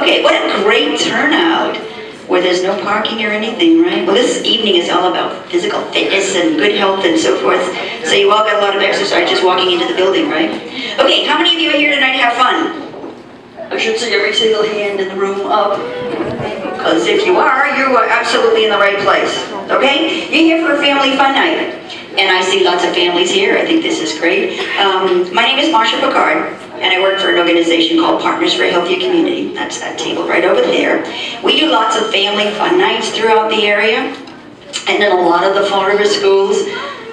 Okay, what a great turnout, where there's no parking or anything, right? Well, this evening is all about physical fitness and good health and so forth. So you all got a lot of exercise just walking into the building, right? Okay, how many of you are here tonight to have fun? I should see every single hand in the room up. Because if you are absolutely in the right place, okay? You're here for a family fun night. And I see lots of families here. I think this is great. My name is Marcia Picard, and I work for an organization called Partners for a Healthier Community. That's that table right over there. We do lots of family fun nights throughout the area, and in a lot of the Fall River schools.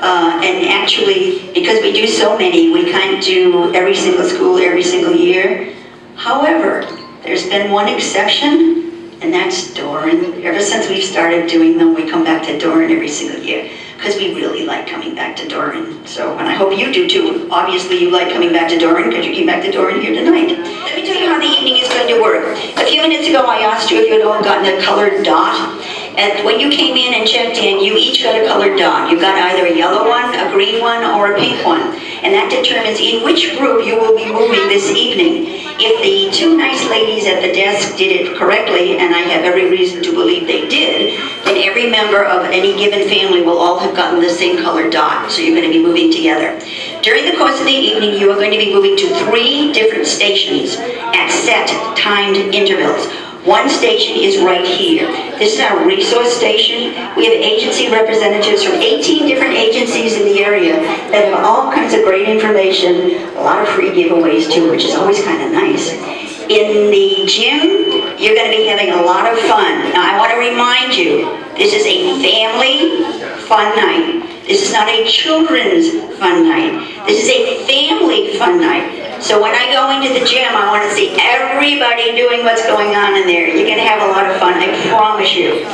And actually, because we do so many, we kind of do every single school every single year. However, there's been one exception, and that's Doran. Ever since we've started doing them, we come back to Doran every single year, because we really like coming back to Doran. So, and I hope you do too. Obviously you like coming back to Doran, because you came back to Doran here tonight. Let me tell you how the evening is going to work. A few minutes ago I asked you if you had all gotten a colored dot. And when you came in and checked in, you each got a colored dot. You got either a yellow one, a green one, or a pink one. And that determines in which group you will be moving this evening. If the two nice ladies at the desk did it correctly, and I have every reason to believe they did, then every member of any given family will all have gotten the same colored dot. So you're going to be moving together. During the course of the evening, you are going to be moving to 3 different stations at set timed intervals. One station is right here. This is our resource station. We have agency representatives from 18 different agencies in the area that have all kinds of great information, a lot of free giveaways too, which is always kind of nice. In the gym, you're going to be having a lot of fun. Now I want to remind you, this is a family fun night. This is not a children's fun night. This is a family fun night. So when I go into the gym, I want to see everybody doing what's going on in there. You're going to have a lot of fun, I promise you.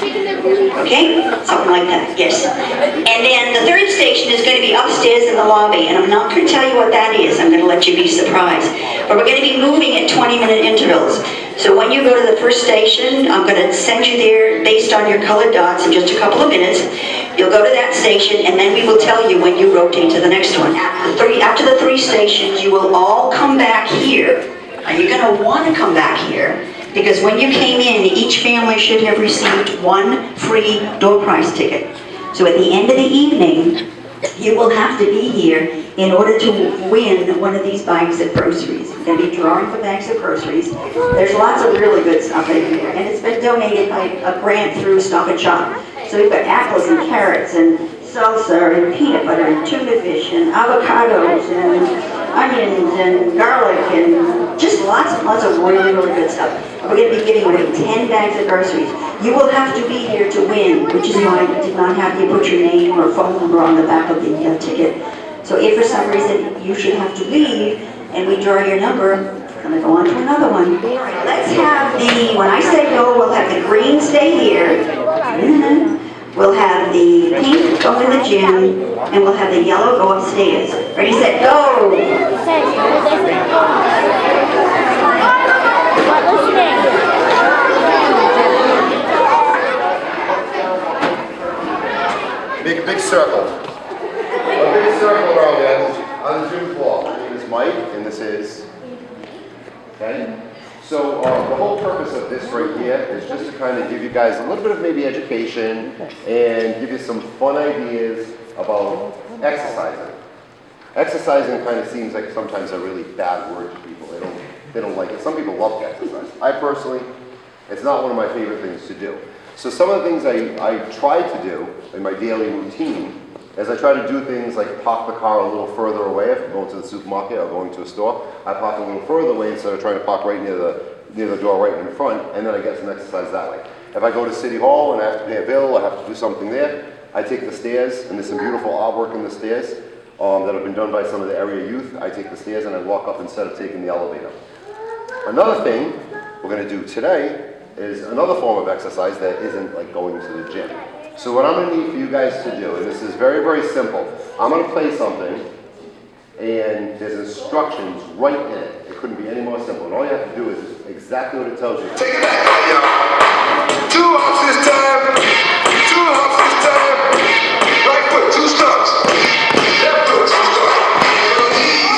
Okay? Something like that, yes. And then the 3rd station is going to be upstairs in the lobby, and I'm not going to tell you what that is. I'm going to let you be surprised. But we're going to be moving at 20-minute intervals. So when you go to the 1st station, I'm going to send you there based on your colored dots in just a couple of minutes. You'll go to that station, and then we will tell you when you rotate to the next one. After the 3 stations, you will all come back here. And you're going to want to come back here, because when you came in, each family should have received 1 free door prize ticket. So at the end of the evening, you will have to be here in order to win one of these bags of groceries. We're going to be drawing for bags of groceries. There's lots of really good stuff in here, and it's been donated by a grant through Stop and Shop. So we've got apples and carrots and salsa and peanut butter and tuna fish and avocados and onions and garlic and just lots and lots of really, really good stuff. We're going to be giving away 10 bags of groceries. You will have to be here to win, which is why we did not have you put your name or phone number on the back of the ticket. So if for some reason you should have to leave and we draw your number, we're going to go on to another one. All right, let's have when I say go, we'll have the green stay here. We'll have the pink go in the gym, and we'll have the yellow go upstairs. Ready, set, go! Make a big circle. A big circle around there on the gym floor. My name is Mike, and this is Ken. So the whole purpose of this right here is just to kind of give you guys a little bit of maybe education and give you some fun ideas about exercising. Exercising kind of seems like sometimes a really bad word to people. They don't like it. Some people love to exercise. I personally, it's not one of my favorite things to do. So some of the things I try to do in my daily routine is I try to do things like park the car a little further away. If I'm going to the supermarket or going to a store, I park a little further away instead of trying to park right near the door right in front, and then I get some exercise that way. If I go to City Hall and I have to pay a bill, I have to do something there, I take the stairs, and there's some beautiful artwork in the stairs that have been done by some of the area youth. I take the stairs and I walk up instead of taking the elevator. Another thing we're going to do today is another form of exercise that isn't like going to the gym. So what I'm going to need for you guys to do, and this is very, very simple, I'm going to play something, and there's instructions right in it. It couldn't be any more simple. And all you have to do is exactly what it tells you. Take it back, y'all. 2 hops this time. 2 hops this time. Right foot, 2 stumps. Left foot, 2 stumps.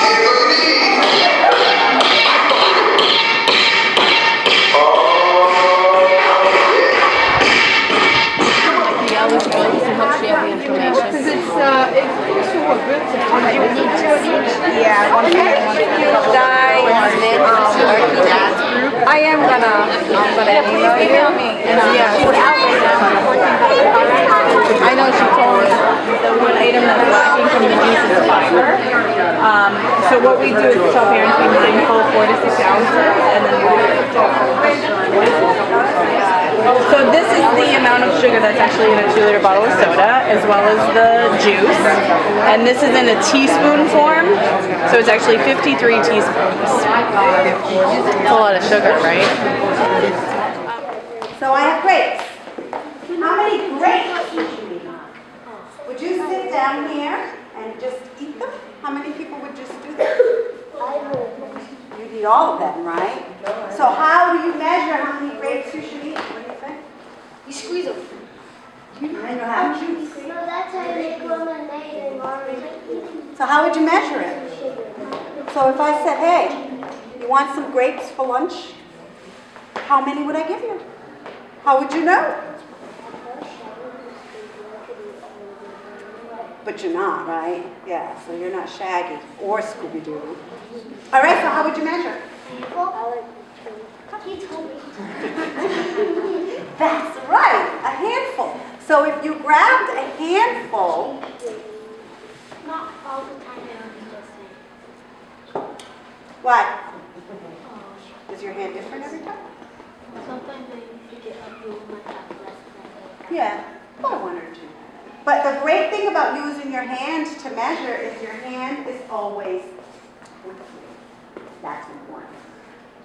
Hands on your knees. Oh. You need two of each? Yeah, one for you, one for you. Guys, I am gonna email me. Yeah, she's out right now. I know she told me the one item that's lacking from the juice is fiber. So what we do is tell parents be mindful 4 to 6 ounces, and then so this is the amount of sugar that's actually in a 2-liter bottle of soda, as well as the juice. And this is in a teaspoon form, so it's actually 53 teaspoons. It's a lot of sugar, right? So I have grapes. How many grapes would you eat? Would you sit down here and just eat them? How many people would just do that? You'd eat all of them, right? So how do you measure how many grapes you should eat? What do you think? You squeeze them. And you have juice. No, that's how you make lemonade and marmalade. So how would you measure it? So if I said, hey, you want some grapes for lunch? How many would I give you? How would you know? But you're not, right? Yeah, so you're not Shaggy or Scooby-Doo. All right, so how would you measure? He told me. That's right, a handful. So if you grabbed a handful, Not all the time, I only just say. what? Is your hand different every time? Sometimes I forget a rule might have less than Yeah, about 1 or 2. But the great thing about using your hand to measure is your hand is always with you. That's important.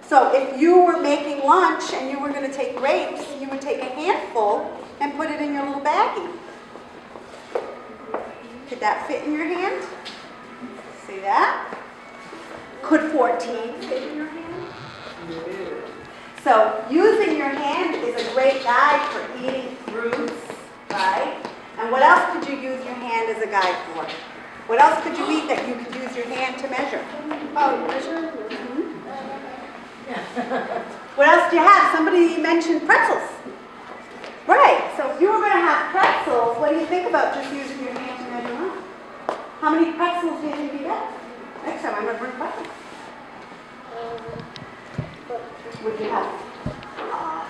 So if you were making lunch and you were going to take grapes, you would take a handful and put it in your little baggie. Could that fit in your hand? See that? Could 14 fit in your hand? So using your hand is a great guide for eating fruits, right? And what else could you use your hand as a guide for? What else could you eat that you could use your hand to measure? Oh, measure? What else do you have? Somebody mentioned pretzels. Right, so if you were going to have pretzels, what do you think about just using your hand to measure them? How many pretzels do you think you get? Next time I'm going to bring pretzels. Would you have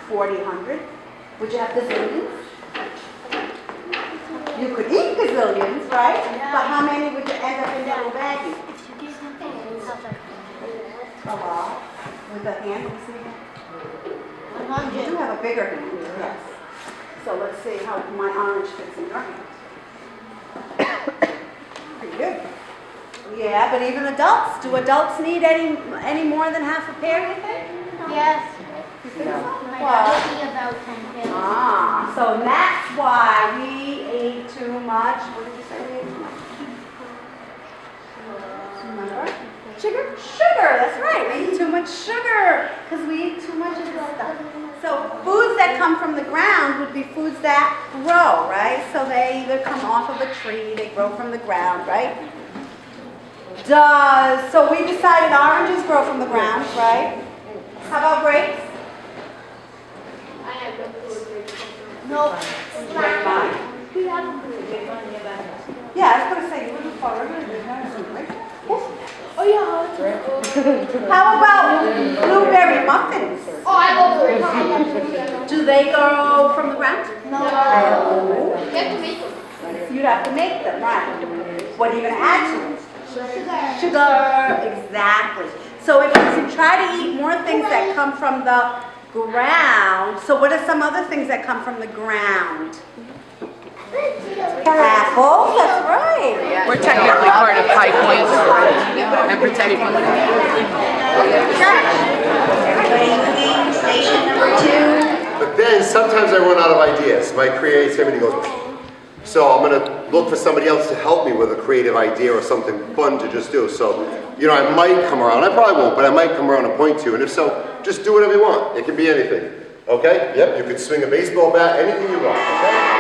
40, 100? Would you have gazillions? You could eat gazillions, right? Yeah. But how many would you end up in your little baggie? If you do something and it's not like A lot. With a hand, let's see. You do have a bigger hand, yes. So let's see how my orange fits in your hand. Pretty good. Yeah, but even adults, do adults need any more than half a pair, you think? yes. You think so? My Well, dad would be about 10 pounds. so that's why we ate too much. What did you say we ate too much? Remember? Sugar? Sugar, that's right. We eat too much sugar because we eat too much of this stuff. So foods that come from the ground would be foods that grow, right? So they either come off of a tree, they grow from the ground, right? So we decided oranges grow from the ground, right? How about grapes? I have no Grapevine. Yeah, I was going to say, you wouldn't fall over. Oh, yeah. How about blueberry muffins? Oh, I love blueberry. Do they grow from the ground? No. You have to make them. You'd have to make them, right? What are you going to add to it? Sugar, exactly. So if you can try to eat more things that come from the ground, so what are some other things that come from the ground? Apples, that's right. We're technically part of High Point and protecting them. Station number 2. But then sometimes I run out of ideas. My creativity goes. So I'm going to look for somebody else to help me with a creative idea or something fun to just do. So, I might come around. I probably won't, but I might come around and point to you. And if so, just do whatever you want. It can be anything. Okay? Yep, you could swing a baseball bat, anything you want. Okay?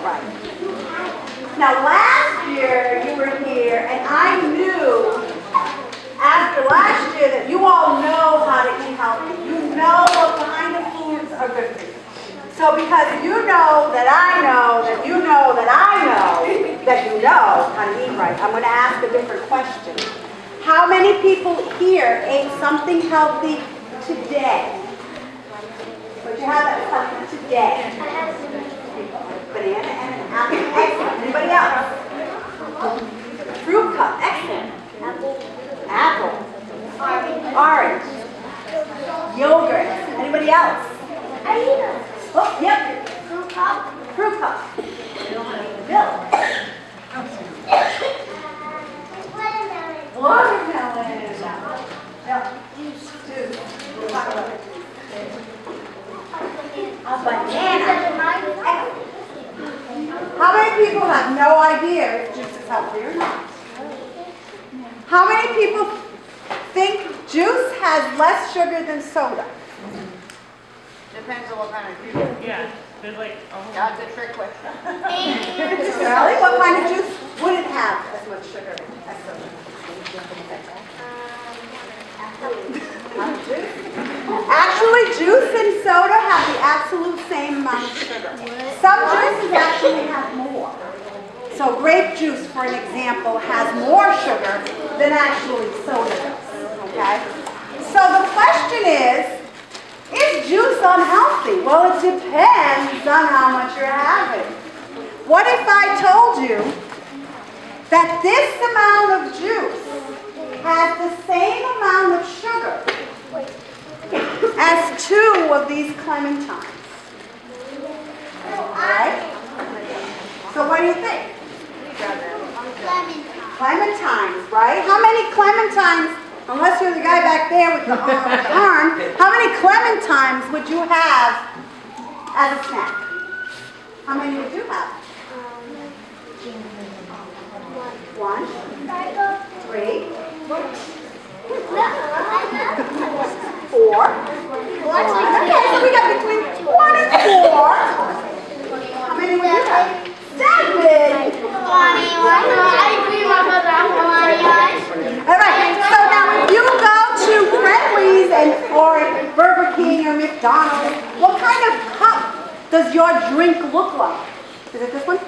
Right. Now last year you were here and I knew after last year that you all know how to eat healthy. You know what kind of foods are good for you. So because you know that I know that you know that I know that you know how to eat right, I'm going to ask a different question. How many people here ate something healthy today? Would you have that something today? Banana and an apple. Excellent. Anybody else? Fruit cup. Excellent. Apple. Orange. Yogurt. Anybody else? Oh, yep. Fruit cup. Fruit cup. Milk. Watermelon. Milk. Juice. We'll talk about it. A banana. How many people have no idea if juice is healthy or not? How many people think juice has less sugar than soda? Depends on what kind of juice. Yeah, there's like a whole... That's a trick question. Really? What kind of juice wouldn't have as much sugar as soda? Actually, juice and soda have the absolute same amount of sugar. Some juices actually have more. So grape juice, for an example, has more sugar than actually soda does. Okay? So the question is juice unhealthy? Well, it depends on how much you're having. What if I told you that this amount of juice has the same amount of sugar as 2 of these clementines? Right? So what do you think? Clementines, right? How many clementines, unless you're the guy back there with the arm, how many clementines would you have as a snack? How many would you have? 1, 3, 4. Okay, so we got between 1 and 4. How many would you have? 7. All right, so now if you go to Friendly's or Burger King or McDonald's, what kind of cup does your drink look like? Is it this one?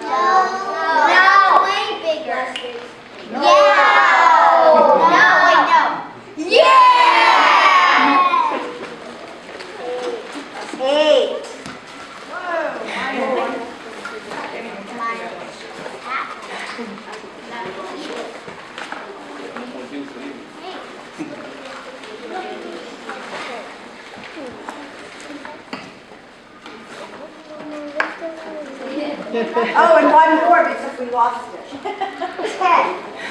No, way bigger. Yeah. No, wait, no. Yeah. 8. Oh, and 1 more because we lost it. 10.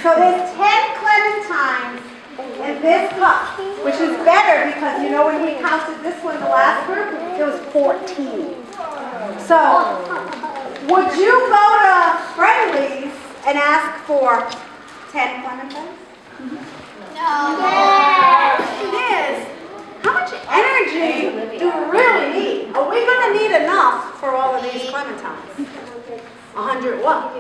So there's 10 clementines in this cup, which is better because, you know, when we counted this one, the last group, it was 14. So, would you go to Friendly's and ask for 10 clementines? No. It is. How much energy do we really need? Are we going to need enough for all of these clementines? 100 what?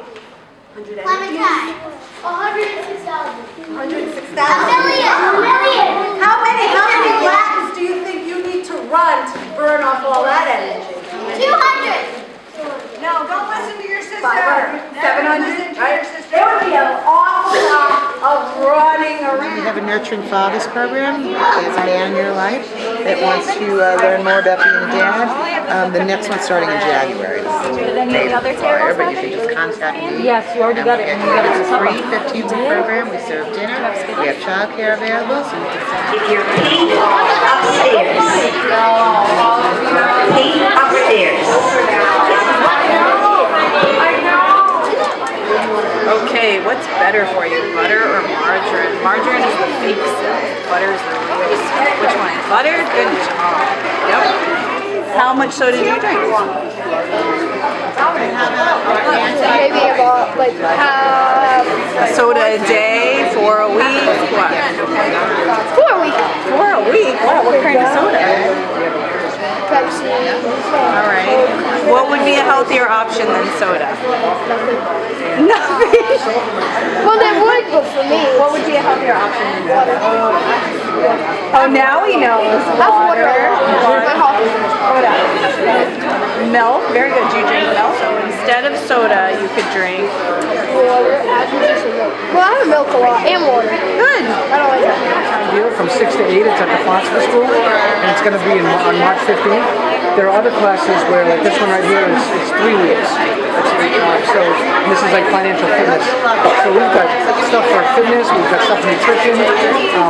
100 Clementine. 106,000. 106,000. A million. How many laps do you think you need to run to burn off all that energy? 200. No, don't listen to your sister. 500, 700, right? Sister. There would be an awful lot of running You around. have a Nurturing Fathers program as a man in your life that wants to learn more about being a dad. The next one's starting in January. Did any of the other tables But you can just contact me. Yes, you already got it. And we get it. It's a free 15-week program. We serve dinner. We have childcare available. So you can If you're paint upstairs. Paint upstairs. Okay, what's better for you, butter or margarine? Margarine is the fake stuff. Butter is the real stuff. Which one? Butter? Good job. Yep. How much soda do you drink? Maybe about like half. A soda a day for a week? What? 4 weeks. For a week? Wow, what kind of soda? Pepsi. All right. What would be a healthier option than soda? Nothing. Well, they would, but for me, What would be a healthier option than soda? water. Oh, now he knows. That's water. But hot. Soda. Milk. Very good. Do you drink milk? So instead of soda, you could drink. Water. Well, I have milk a lot and water. Good. I don't like that. Deal from 6 to 8. It's at the Philosophy School, and it's going to be on March 15th. There are other classes where, like this one right here, it's 3 weeks. And this is like financial fitness. So we've got stuff for fitness, we've got stuff for nutrition,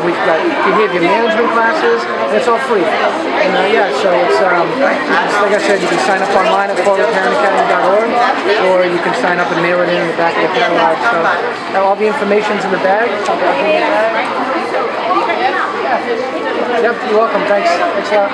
we've got behavior management classes, and it's all free. And yeah, so it's like I said, you can sign up online at forwardparentacademy.org, or you can sign up and mail it in the back of the catalog. So all the information's in the bag. Yep, you're welcome. Thanks. Thanks a lot.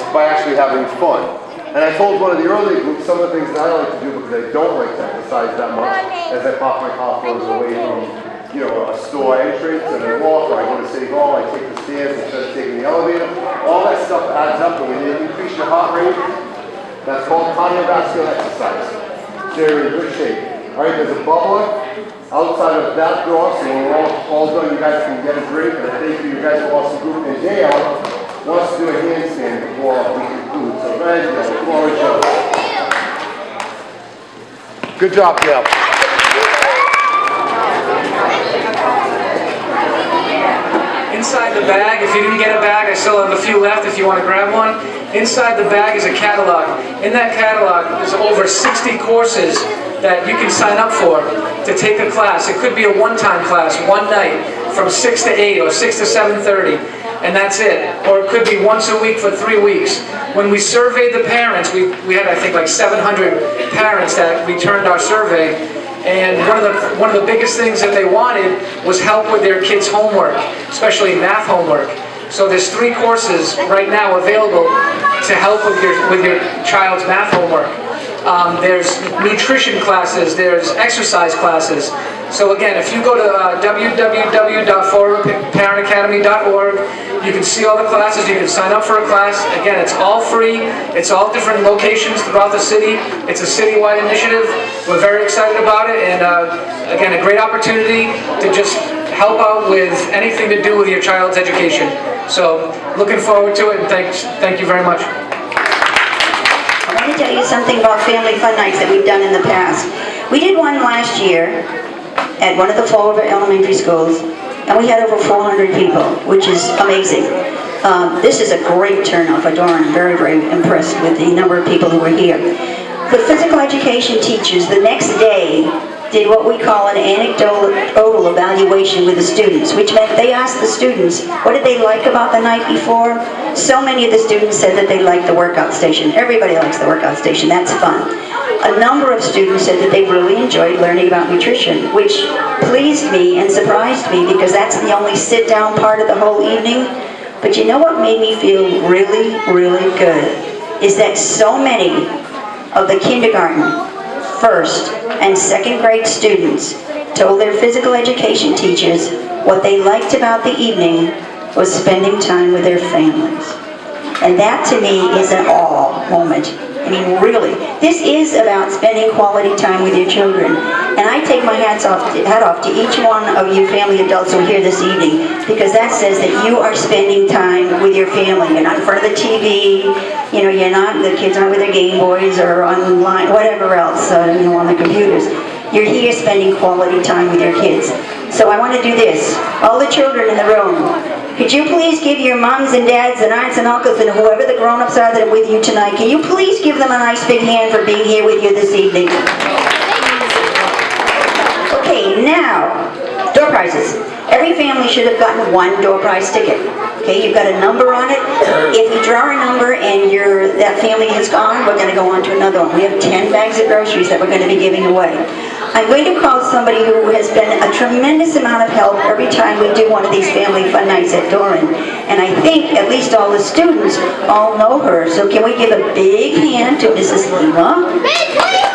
By actually having fun. And I told one of the early groups some of the things that I like to do because I don't like to exercise that much as I pop my coffers away from, you know, a store entrance and I walk, or I go to City Hall, I take the stairs instead of taking the elevator. All that stuff adds up, and when you increase your heart rate, that's called cardiovascular exercise. So you're in good shape. Alright, there's a bubbler outside of that door, so when we're all done, you guys can get a drink, and I thank you guys for awesome group. And Dale wants to do a handstand before we conclude. So guys, the floor is yours. Good job, Dale. Inside the bag, if you didn't get a bag, I still have a few left if you want to grab one. Inside the bag is a catalog. In that catalog, there's over 60 courses that you can sign up for to take a class. It could be a one-time class, one night, from 6 to 8 or 6 to 7:30. And that's it. Or it could be once a week for 3 weeks. When we surveyed the parents, we had I think like 700 parents that returned our survey, and one of the biggest things that they wanted was help with their kids' homework, especially math homework. So there's 3 courses right now available to help with your child's math homework. There's nutrition classes, there's exercise classes. So again, if you go to www.forwardparentacademy.org, you can see all the classes, you can sign up for a class. Again, it's all free, it's all different locations throughout the city. It's a citywide initiative. We're very excited about it, and again, a great opportunity to just help out with anything to do with your child's education. So, looking forward to it, and thank you very much. Let me tell you something about family fun nights that we've done in the past. We did one last year at one of the Fall River elementary schools, and we had over 400 people, which is amazing. This is a great turnout for Doran. I'm very, very impressed with the number of people who were here. The physical education teachers the next day did what we call an anecdotal evaluation with the students, which meant they asked the students, what did they like about the night before? So many of the students said that they liked the workout station. Everybody likes the workout station, that's fun. A number of students said that they really enjoyed learning about nutrition, which pleased me and surprised me because that's the only sit-down part of the whole evening. But you know what made me feel really, really good? Is that so many of the kindergarten, first, and second grade students told their physical education teachers what they liked about the evening was spending time with their families. And that to me is an all. moment. I mean, really, this is about spending quality time with your children. And I take my hat off to each one of you family adults who are here this evening, because that says that you are spending time with your family. You're not in front of the TV, you know, the kids aren't with their Game Boys or online, whatever else, you know, on the computers. You're here spending quality time with your kids. So I want to do this. All the children in the room, could you please give your moms and dads and aunts and uncles and whoever the grown-ups are that are with you tonight, can you please give them a nice big hand for being here with you this evening? Okay, now, door prizes. Every family should have gotten one door prize ticket. Okay, you've got a number on it. If you draw a number and that family has gone, we're going to go on to another one. We have 10 bags of groceries that we're going to be giving away. I'm going to call somebody who has been a tremendous amount of help every time we do one of these family fun nights at Doran. And I think at least all the students all know her. So can we give a big hand to Mrs. Lima? Big Lima!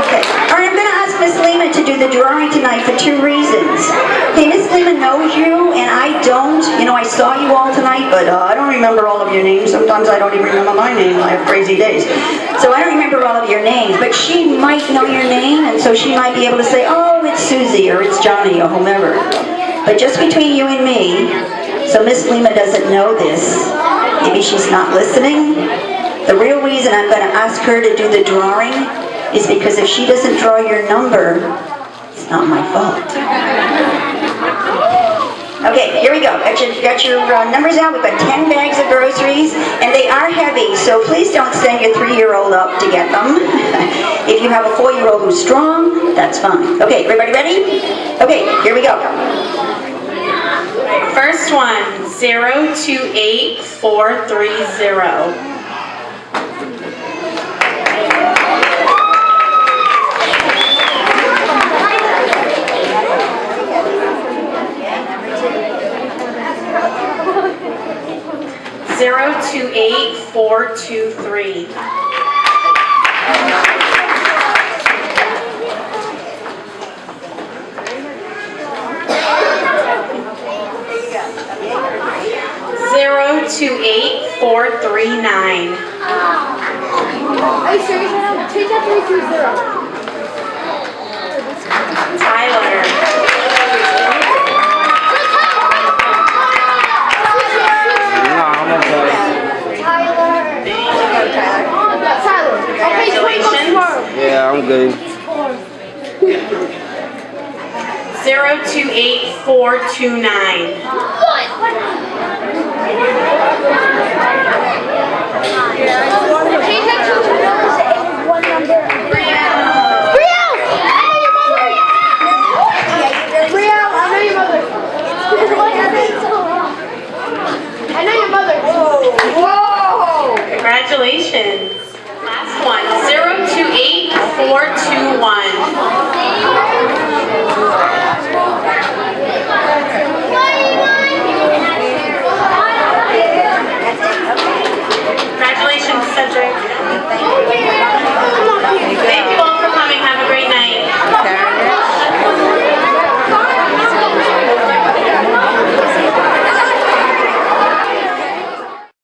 Okay. All right, I'm going to ask Miss Lima to do the drawing tonight for 2 reasons. Okay, Miss Lima knows you, and I don't. You know, I saw you all tonight, but I don't remember all of your names. Sometimes I don't even remember my name. I have crazy days. So I don't remember all of your names, but she might know your name, and so she might be able to say, oh, it's Susie, or it's Johnny, or whomever. But just between you and me, so Miss Lima doesn't know this, maybe she's not listening, the real reason I'm going to ask her to do the drawing is because if she doesn't draw your number, it's not my fault. Okay, here we go. Got your numbers out. We've got 10 bags of groceries, and they are heavy, so please don't send your 3-year-old up to get them. If you have a 4-year-old who's strong, that's fine. Okay, everybody ready? Okay, here we go. First one, 028430. 028423. 028439. Are you serious right now? Change that 320. Tyler. Yeah, I'm good. 028429. Congratulations.